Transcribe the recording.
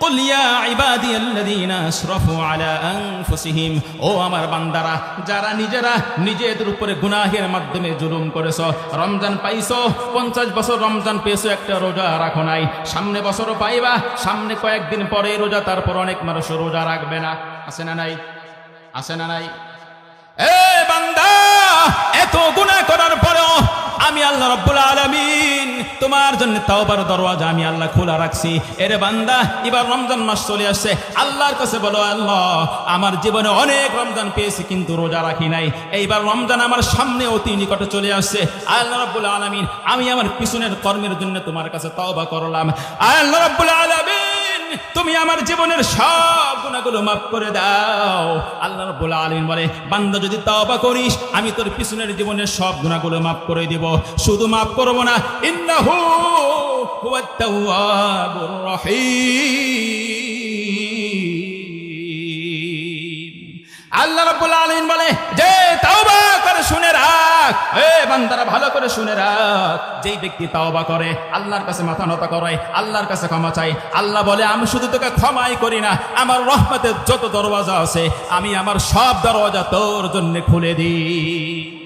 কুল ইয়া ইবাদিয়াল্লাযীনা আসরাফু আলা আনফুসিহিম, ও আমার বান্দারা যারা নিজেরা নিজেদের উপরে গুনাহের মাধ্যমে জুলুম করেছো। রমজান পাইছো, 50 বছর রমজান পেয়েছো, একটা রোজা রাখো নাই। সামনে বছরও পাইবা, সামনে কয়েকদিন পরে রোজা, তারপর অনেক মানুষ রোজা রাখবে না। আছে না নাই? আছে না নাই? এ বান্দা, এত গুনাহ করার পরেও আমি আল্লাহ রাব্বুল আলামিন তোমার জন্য তাওবার দরওয়াজা আমি আল্লাহ খোলা রাখছি। এরে বান্দা, এবার রমজান মাস চলে আসছে, আল্লাহর কাছে বলো, আল্লাহ আমার জীবনে অনেক রমজান পেয়েছি কিন্তু রোজা রাখি নাই, এইবার রমজান আমার সামনে অতি নিকটে চলে আসছে। আল্লাহ রাব্বুল আলামিন, আমি আমার পিছনের কর্মের জন্য তোমার কাছে তাওবা করলাম। আল্লাহ রাব্বুল আলামিন, তুমি আমার জীবনের সব গুনাহগুলো মাফ করে দাও। আল্লাহ রাব্বুল আলামিন বলে, বান্দা যদি তাওবা করিস আমি তোর পিছনের জীবনের সব গুনাহগুলো মাফ করে দিব। শুধু মাফ করব না, ইন্নাহু হুয়াত তাওয়াবুর রহিম। আল্লাহ রাব্বুল আলামিন বলে, যে তাওবা করে শুনে রাখ, এ বান্দারা ভালো করে শুনে রাখ, যেই ব্যক্তি তাওবা করে, আল্লাহর কাছে মাথা নত করে, আল্লাহর কাছে ক্ষমা চাই, আল্লাহ বলে আমি শুধু তোকে ক্ষমাই করি না, আমার রহমতের যত দরওয়াজা আছে আমি আমার সব দরওয়াজা তোর জন্য খুলে দিই।